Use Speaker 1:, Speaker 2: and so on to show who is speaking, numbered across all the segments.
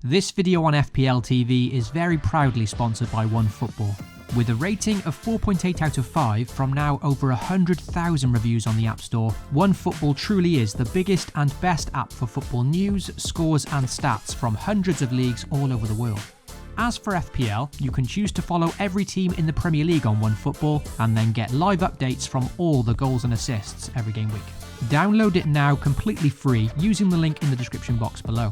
Speaker 1: This video on FPL TV is very proudly sponsored by OneFootball. With a rating of 4.8 out of 5 from now over 100,000 reviews on the App Store, OneFootball truly is the biggest and best app for football news, scores and stats from hundreds of leagues all over the world. As for FPL, you can choose to follow every team in the Premier League on OneFootball and then get live updates from all the goals and assists every game week. Download it now completely free using the link in the description box below.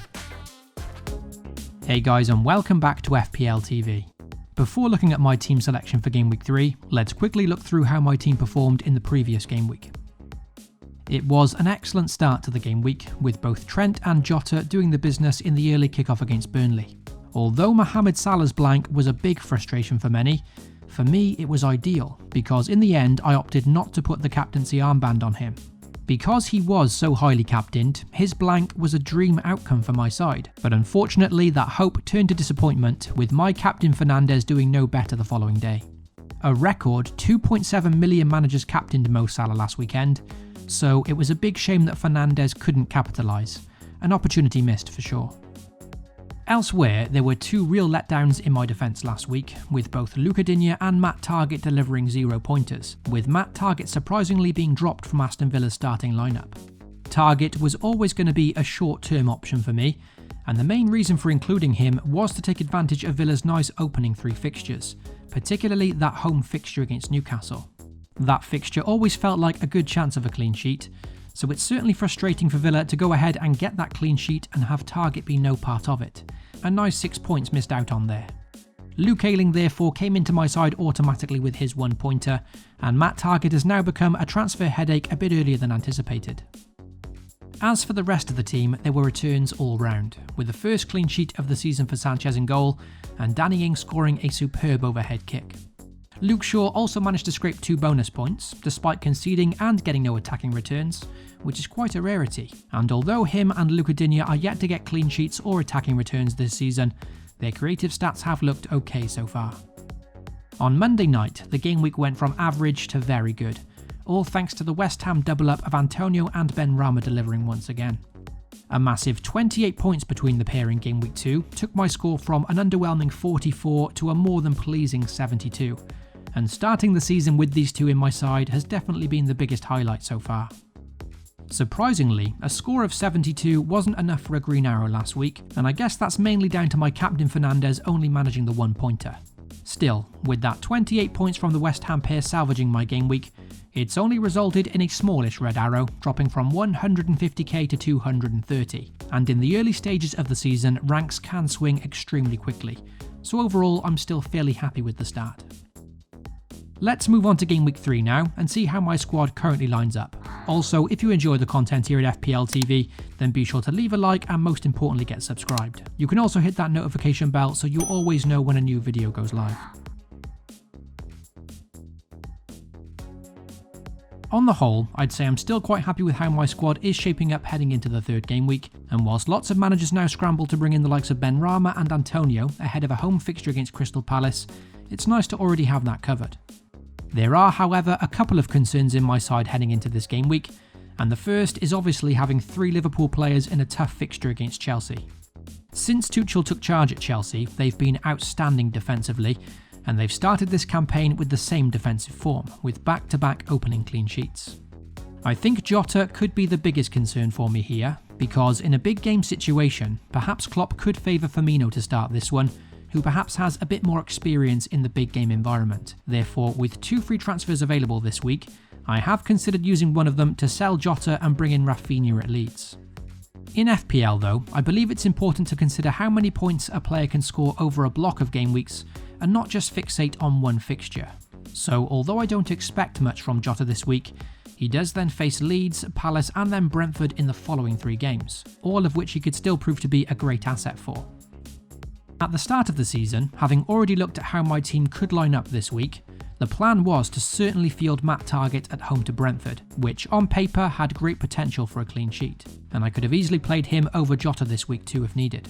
Speaker 1: Hey guys, and welcome back to FPL TV. Before looking at my team selection for Game Week 3, let's quickly look through how my team performed in the previous game week. It was an excellent start to the game week, with both Trent and Jota doing the business in the early kickoff against Burnley. Although Mohamed Salah's blank was a big frustration for many, for me it was ideal, because in the end I opted not to put the captaincy armband on him. Because he was so highly captained, his blank was a dream outcome for my side, but unfortunately that hope turned to disappointment, with my captain Fernandes doing no better the following day. A record 2.7 million managers captained Mo Salah last weekend, so it was a big shame that Fernandes couldn't capitalise, an opportunity missed for sure. Elsewhere, there were two real letdowns in my defence last week, with both Luca Digne and Matt Targett delivering 0 pointers, with Matt Targett surprisingly being dropped from Aston Villa's starting lineup. Targett was always going to be a short-term option for me, and the main reason for including him was to take advantage of Villa's nice opening 3 fixtures, particularly that home fixture against Newcastle. That fixture always felt like a good chance of a clean sheet, so it's certainly frustrating for Villa to go ahead and get that clean sheet and have Targett be no part of it. A nice 6 points missed out on there. Luke Ayling therefore came into my side automatically with his 1 pointer, and Matt Targett has now become a transfer headache a bit earlier than anticipated. As for the rest of the team, there were returns all round, with the first clean sheet of the season for Sanchez in goal, and Danny Ings scoring a superb overhead kick. Luke Shaw also managed to scrape 2 bonus points, despite conceding and getting no attacking returns, which is quite a rarity, and although him and Luca Digne are yet to get clean sheets or attacking returns this season, their creative stats have looked okay so far. On Monday night, the game week went from average to very good, all thanks to the West Ham double-up of Antonio and Benrahma delivering once again. A massive 28 points between the pair in Game Week 2 took my score from an underwhelming 44 to a more than pleasing 72, and starting the season with these two in my side has definitely been the biggest highlight so far. Surprisingly, a score of 72 wasn't enough for a green arrow last week, and I guess that's mainly down to my captain Fernandes only managing the 1 pointer. Still, with that 28 points from the West Ham pair salvaging my game week, it's only resulted in a smallish red arrow, dropping from 150k to 230, and in the early stages of the season, ranks can swing extremely quickly, so overall I'm still fairly happy with the start. Let's move on to Game Week 3 now and see how my squad currently lines up. Also, if you enjoy the content here at FPL TV, then be sure to leave a like and most importantly get subscribed. You can also hit that notification bell so you always know when a new video goes live. On the whole, I'd say I'm still quite happy with how my squad is shaping up heading into the 3rd game week, and whilst lots of managers now scramble to bring in the likes of Benrahma and Antonio ahead of a home fixture against Crystal Palace, it's nice to already have that covered. There are, however, a couple of concerns in my side heading into this game week, and the first is obviously having 3 Liverpool players in a tough fixture against Chelsea. Since Tuchel took charge at Chelsea, they've been outstanding defensively, and they've started this campaign with the same defensive form, with back-to-back opening clean sheets. I think Jota could be the biggest concern for me here, because in a big game situation, perhaps Klopp could favour Firmino to start this one, who perhaps has a bit more experience in the big game environment. Therefore, with 2 free transfers available this week, I have considered using one of them to sell Jota and bring in Rafinha at Leeds. In FPL though, I believe it's important to consider how many points a player can score over a block of game weeks and not just fixate on one fixture. So although I don't expect much from Jota this week, he does then face Leeds, Palace and then Brentford in the following 3 games, all of which he could still prove to be a great asset for. At the start of the season, having already looked at how my team could line up this week, the plan was to certainly field Matt Targett at home to Brentford, which on paper had great potential for a clean sheet, and I could have easily played him over Jota this week too if needed.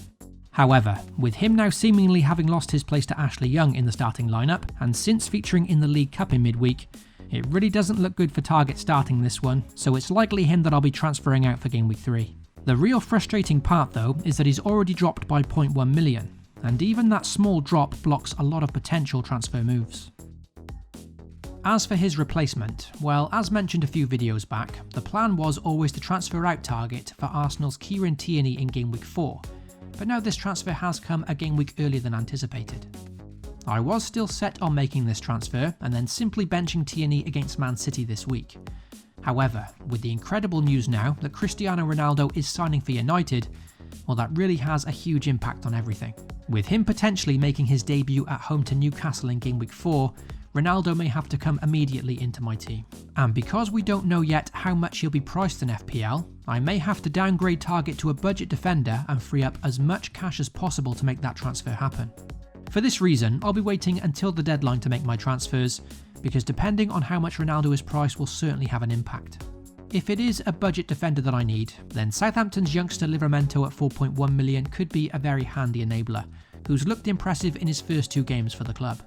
Speaker 1: However, with him now seemingly having lost his place to Ashley Young in the starting lineup, and since featuring in the League Cup in midweek, it really doesn't look good for Targett starting this one, so it's likely him that I'll be transferring out for Game Week 3. The real frustrating part though is that he's already dropped by 0.1 million, and even that small drop blocks a lot of potential transfer moves. As for his replacement, well, as mentioned a few videos back, the plan was always to transfer out Target for Arsenal's Kieran Tierney in Gameweek 4, but now this transfer has come a game week earlier than anticipated. I was still set on making this transfer and then simply benching Tierney against Man City this week. However, with the incredible news now that Cristiano Ronaldo is signing for United, well, that really has a huge impact on everything. With him potentially making his debut at home to Newcastle in Game Week 4, Ronaldo may have to come immediately into my team. And because we don't know yet how much he'll be priced in FPL, I may have to downgrade Target to a budget defender and free up as much cash as possible to make that transfer happen. For this reason, I'll be waiting until the deadline to make my transfers, because depending on how much Ronaldo is priced will certainly have an impact. If it is a budget defender that I need, then Southampton's youngster Livramento at 4.1 million could be a very handy enabler, who's looked impressive in his first 2 games for the club.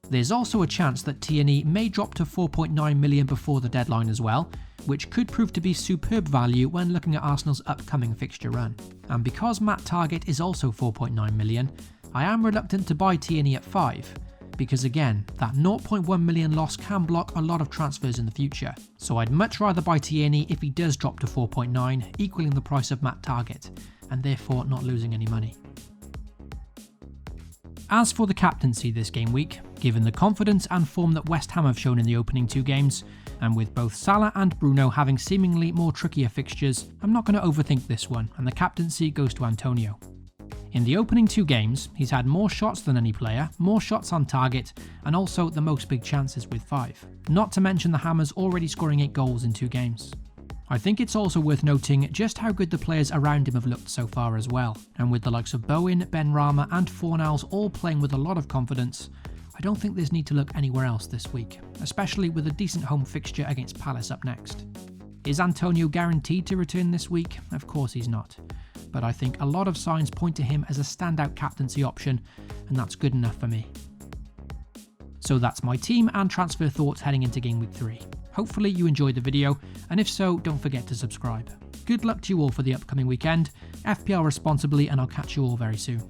Speaker 1: There's also a chance that Tierney may drop to 4.9 million before the deadline as well, which could prove to be superb value when looking at Arsenal's upcoming fixture run. And because Matt Target is also 4.9 million, I am reluctant to buy Tierney at 5, because again, that 0.1 million loss can block a lot of transfers in the future. So I'd much rather buy Tierney if he does drop to 4.9, equaling the price of Matt Target, and therefore not losing any money. As for the captaincy this game week, given the confidence and form that West Ham have shown in the opening 2 games, and with both Salah and Bruno having seemingly more trickier fixtures, I'm not going to overthink this one, and the captaincy goes to Antonio. In the opening 2 games, he's had more shots than any player, more shots on target, and also the most big chances with 5. Not to mention the Hammers already scoring 8 goals in 2 games. I think it's also worth noting just how good the players around him have looked so far as well, and with the likes of Bowen, Benrahma and Fornals all playing with a lot of confidence, I don't think there's need to look anywhere else this week, especially with a decent home fixture against Palace up next. Is Antonio guaranteed to return this week? Of course he's not, but I think a lot of signs point to him as a standout captaincy option, and that's good enough for me. So that's my team and transfer thoughts heading into Game Week 3. Hopefully you enjoyed the video, and if so, don't forget to subscribe. Good luck to you all for the upcoming weekend, FPL responsibly, and I'll catch you all very soon.